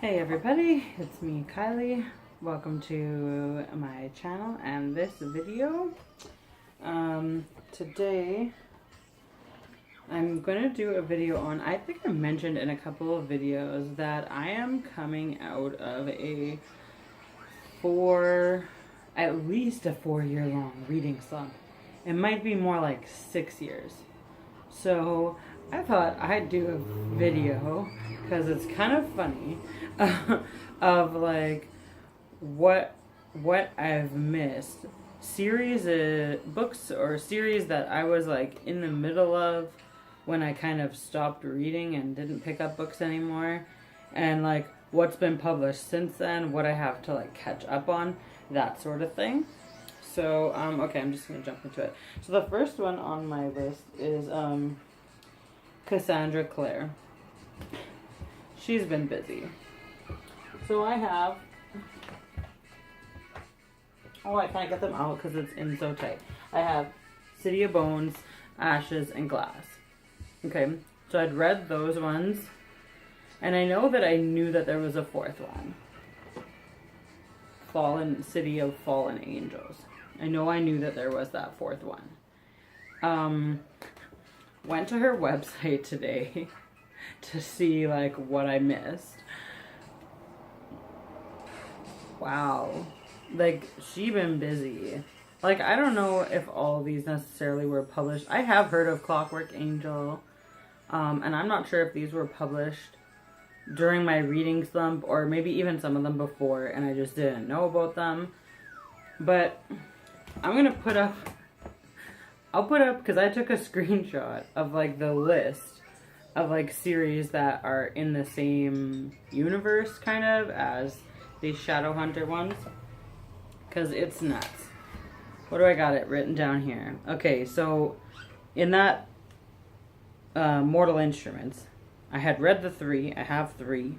Hey everybody, it's me Kylie. Welcome to my channel and this video. Today I'm going to do a video on, I think I mentioned in a couple of videos that I am coming out of at least a 4-year long reading slump. It might be more like 6 years. So I thought I'd do a video, because it's kind of funny, of like what I've missed. Books or series that I was like in the middle of when I kind of stopped reading and didn't pick up books anymore. And like what's been published since then, what I have to like catch up on, that sort of thing. So, okay, I'm just going to jump into it. So the first one on my list is Cassandra Clare. She's been busy. So I have... Oh, I can't get them out because it's in so tight. I have City of Bones, Ashes, and Glass. Okay, so I'd read those ones. And I know that I knew that there was a fourth one. City of Fallen Angels. I knew that there was that fourth one. Went to her website today to see like what I missed. Wow. Like, she been busy. Like, I don't know if all these necessarily were published. I have heard of Clockwork Angel. And I'm not sure if these were published during my reading slump or maybe even some of them before and I just didn't know about them. But I'm gonna put up, because I took a screenshot of like the list of like series that are in the same universe kind of as these Shadowhunter ones, because it's nuts. What do I got it written down here? Okay, so in that Mortal Instruments, I had read the 3. I have 3.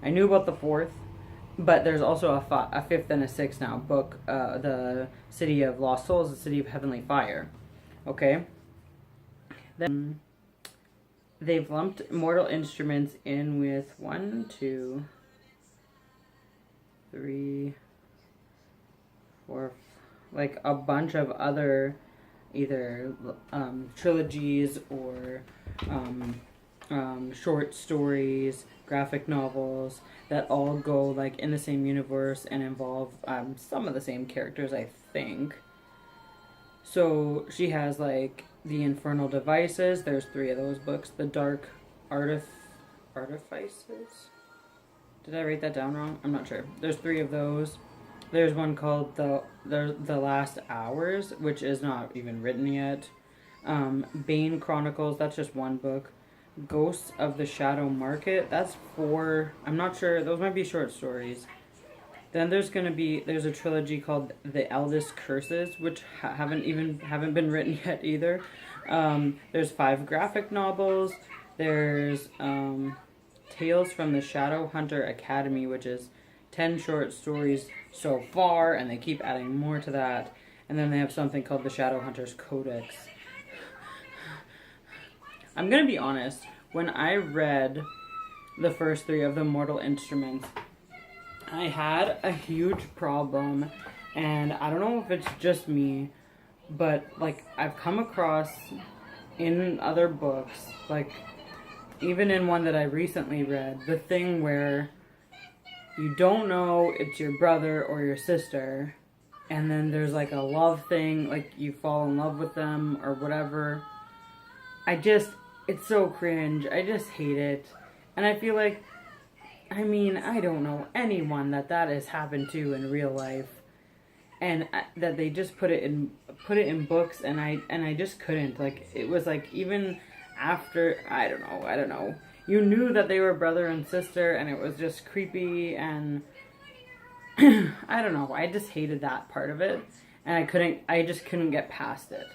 I knew about the 4th, but there's also a 5th and a 6th now book, the City of Lost Souls, the City of Heavenly Fire. Okay. Then they've lumped Mortal Instruments in with 1, 2, 3, 4, like a bunch of other either trilogies or short stories, graphic novels that all go like in the same universe and involve some of the same characters, I think. So she has like the Infernal Devices. There's 3 of those books. The Dark Artifices. Did I write that down wrong? I'm not sure. There's 3 of those. There's one called the Last Hours, which is not even written yet. Bane Chronicles. That's just 1 book. Ghosts of the Shadow Market. That's 4. I'm not sure. Those might be short stories. Then there's a trilogy called The Eldest Curses, which haven't been written yet either. There's 5 graphic novels. There's Tales from the Shadowhunter Academy, which is 10 short stories so far, and they keep adding more to that. And then they have something called the Shadowhunters Codex. I'm gonna be honest, when I read the first 3 of the Mortal Instruments, I had a huge problem, and I don't know if it's just me, but like I've come across in other books, like even in one that I recently read, the thing where you don't know it's your brother or your sister, and then there's like a love thing, like you fall in love with them or whatever. It's so cringe. I just hate it. And I feel like, I mean, I don't know anyone that has happened to in real life. And that they just put it in books, and I just couldn't. Like, it was like, even after, I don't know. You knew that they were brother and sister, and it was just creepy, and I don't know. I just hated that part of it. And I just couldn't get past it.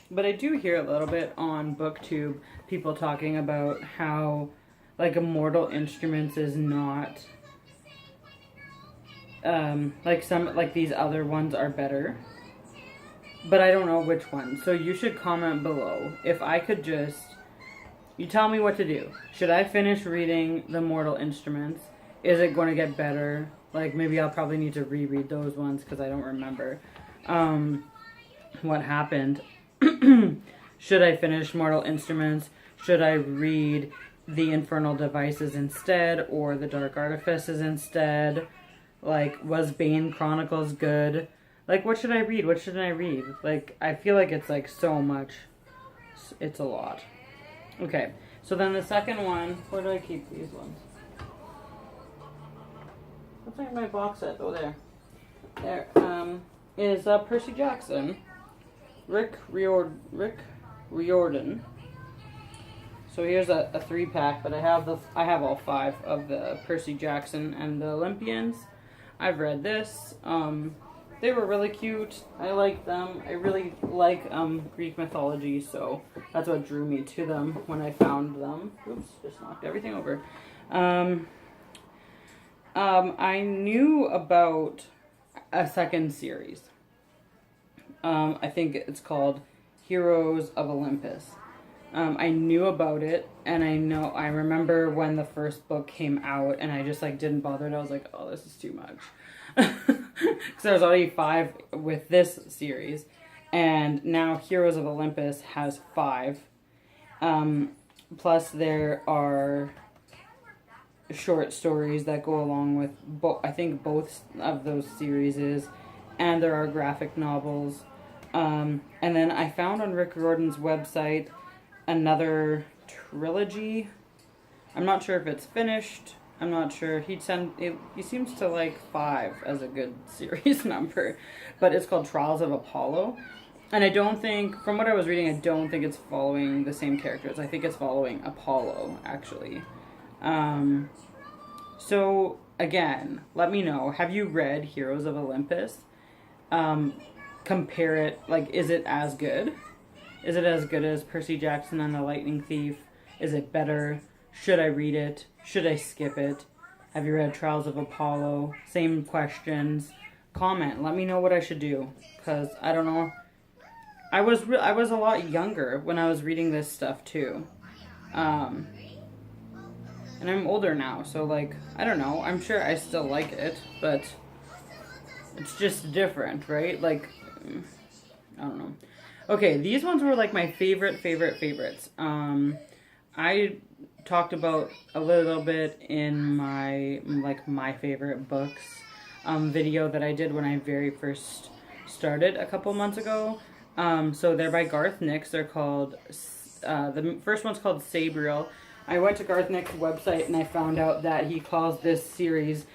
But I do hear a little bit on BookTube people talking about how like Immortal Instruments is not like these other ones are better. But I don't know which one. So you should comment below if I could just You tell me what to do. Should I finish reading The Mortal Instruments? Is it going to get better? Like, maybe I'll probably need to reread those ones because I don't remember what happened. Should I finish Mortal Instruments? Should I read the Infernal Devices instead, or the Dark Artifices instead? Like, was Bane Chronicles good? Like, what should I read? What shouldn't I read? Like, I feel like it's, like, so much. It's a lot. Okay, so then the second one, where do I keep these ones? What's in my box set? Oh, there. There, is Percy Jackson. Rick Riordan. So here's a 3-pack, but I have all 5 of the Percy Jackson and the Olympians. I've read this. They were really cute. I like them. I really like Greek mythology, so that's what drew me to them when I found them. Oops, just knocked everything over. I knew about a second series. I think it's called Heroes of Olympus. I knew about it, and I remember when the first book came out, and I just like didn't bother, and I was like, oh, this is too much. Because there was already 5 with this series, and now Heroes of Olympus has 5. Plus there are short stories that go along with I think both of those series, and there are graphic novels. And then I found on Rick Riordan's website another trilogy. I'm not sure if it's finished. I'm not sure. He seems to like 5 as a good series number, but it's called Trials of Apollo. And I don't think, from what I was reading, I don't think it's following the same characters. I think it's following Apollo, actually. So, again, let me know. Have you read Heroes of Olympus? Compare it, like, is it as good? Is it as good as Percy Jackson and the Lightning Thief? Is it better? Should I read it? Should I skip it? Have you read Trials of Apollo? Same questions. Comment. Let me know what I should do. Because, I don't know. I was a lot younger when I was reading this stuff, too. And I'm older now, so, like, I don't know. I'm sure I still like it, but it's just different, right? Like, I don't know. Okay, these ones were, like, my favorites. I talked about a little bit in my, like, my favorite books video that I did when I very first started a couple months ago. So they're by Garth Nix. They're called, the first one's called Sabriel. I went to Garth Nix's website and I found out that he calls this series,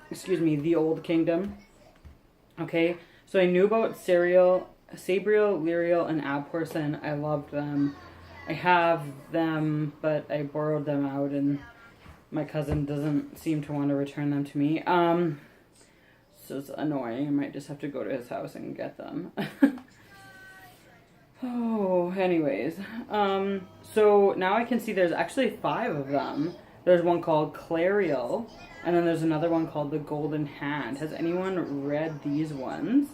The Old Kingdom. Okay, so I knew about Sabriel, Lyriel, and Abhorsen. I loved them. I have them, but I borrowed them out and my cousin doesn't seem to want to return them to me. So it's annoying. I might just have to go to his house and get them. Oh, anyways. So now I can see there's actually 5 of them. There's one called Clariel, and then there's another one called The Golden Hand. Has anyone read these ones?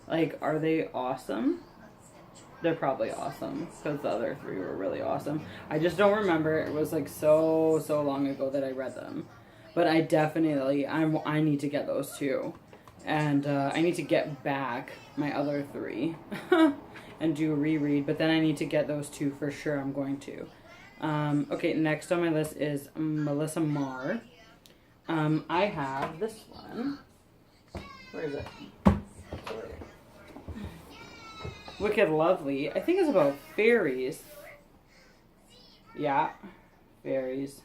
Like, are they awesome? They're probably awesome, because the other 3 were really awesome. I just don't remember. It was like so long ago that I read them. But I definitely, I need to get those too. And I need to get back my other 3 and do a reread. But then I need to get those 2 for sure. I'm going to. Okay, next on my list is Melissa Marr. I have this one. Where is it? Wicked Lovely. I think it's about fairies. Yeah, fairies.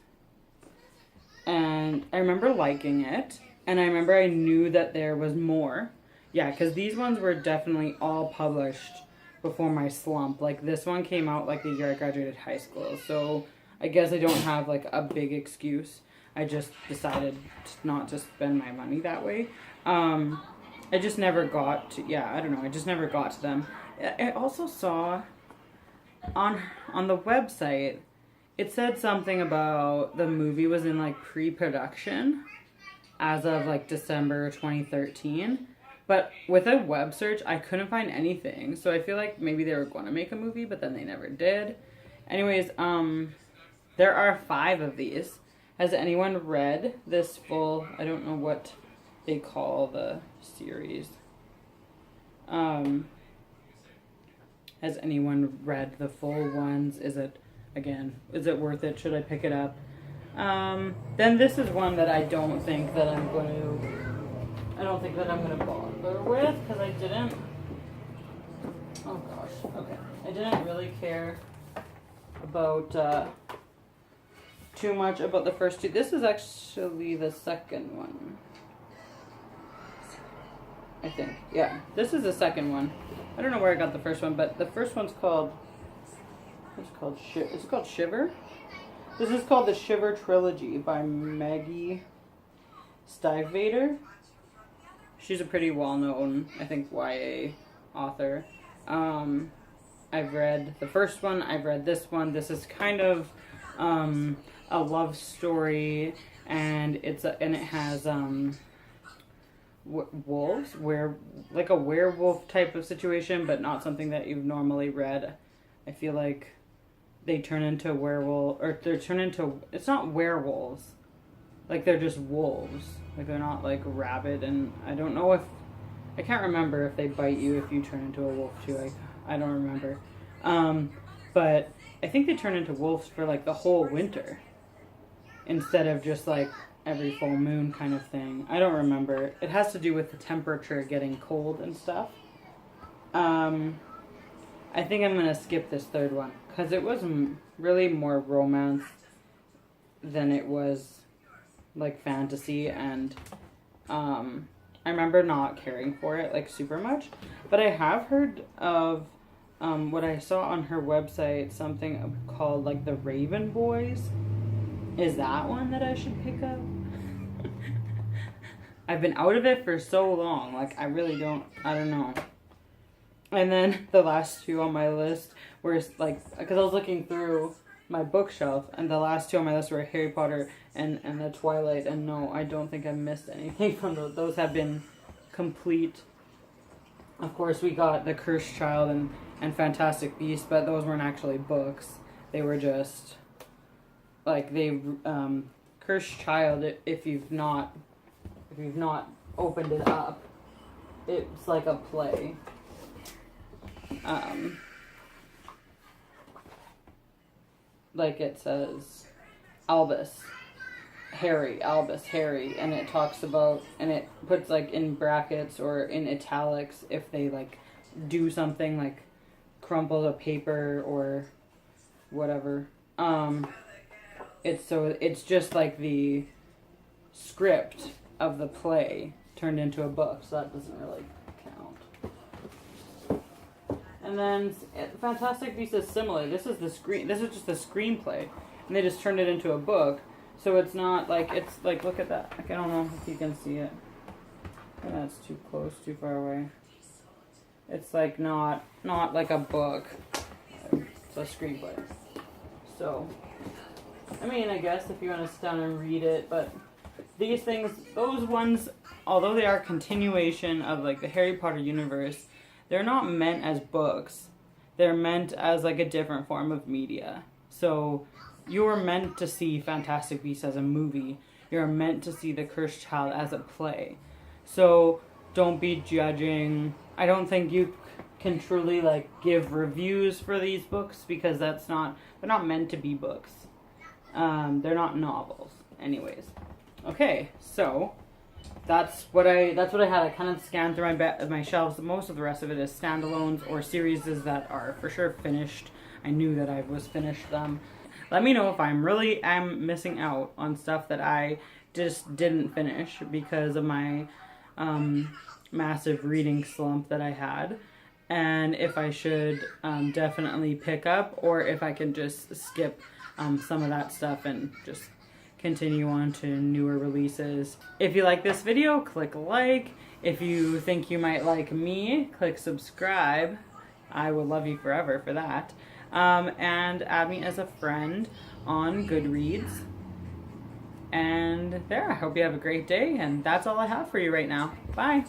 And I remember liking it. And I remember I knew that there was more. Yeah, because these ones were definitely all published before my slump. Like, this one came out like the year I graduated high school. So I guess I don't have like a big excuse. I just decided not to spend my money that way. I just never got to, I don't know. I just never got to them. I also saw on the website, it said something about the movie was in like pre-production as of like December 2013. But with a web search, I couldn't find anything. So I feel like maybe they were going to make a movie, but then they never did. Anyways, there are 5 of these. Has anyone read this full, I don't know what they call the series. Has anyone read the full ones? Is it worth it? Should I pick it up? Then this is one that I don't think that I'm going to bother with, because I didn't, oh gosh, okay. I didn't really care about, too much about the first 2. This is actually the second one. I think. Yeah, this is the second one. I don't know where I got the first one, but the first one's called, is it called Shiver? This is called the Shiver Trilogy by Maggie Stiefvater. She's a pretty well-known, I think, YA author. I've read the first one, I've read this one. This is kind of a love story, and it has wolves, like a werewolf type of situation, but not something that you've normally read. I feel like they turn into it's not werewolves, like they're just wolves, like they're not like rabid, and I can't remember if they bite you if you turn into a wolf too. I don't remember, but I think they turn into wolves for like the whole winter instead of just like every full moon kind of thing. I don't remember. It has to do with the temperature getting cold and stuff. I think I'm going to skip this third one because it was really more romance than it was like fantasy, and I remember not caring for it like super much, but I have heard of what I saw on her website, something called like the Raven Boys. Is that one that I should pick up? I've been out of it for so long, like I don't know. And then the last 2 on my list were like, because I was looking through my bookshelf, and the last 2 on my list were Harry Potter and the Twilight, and no, I don't think I missed anything from those. Those have been complete. Of course, we got The Cursed Child and Fantastic Beasts, but those weren't actually books. They were just like Cursed Child. If you've not opened it up, it's like a play. Like it says Albus Harry, and it talks about, and it puts like in brackets or in italics if they like do something like crumple the paper or whatever. It's just like the script of the play turned into a book, so that doesn't really count. And then Fantastic Beasts is similar. This is just the screenplay, and they just turned it into a book. So it's not like, it's like, look at that. Like, I don't know if you can see it. That's too close, too far away. It's like not like a book. It's a screenplay. So, I mean, I guess if you want to sit down and read it, but these things, those ones, although they are a continuation of like the Harry Potter universe, they're not meant as books. They're meant as like a different form of media. So you're meant to see Fantastic Beasts as a movie. You're meant to see The Cursed Child as a play. So don't be judging. I don't think you can truly like give reviews for these books because they're not meant to be books. They're not novels. Anyways. Okay, so that's what I had. I kind of scanned through my shelves. Most of the rest of it is standalones or series that are for sure finished. I knew that I was finished them. Let me know if I'm missing out on stuff that I just didn't finish because of my massive reading slump that I had, and if I should definitely pick up, or if I can just skip some of that stuff and just continue on to newer releases. If you like this video, click like. If you think you might like me, click subscribe. I will love you forever for that. And add me as a friend on Goodreads. And there, I hope you have a great day, and that's all I have for you right now. Bye!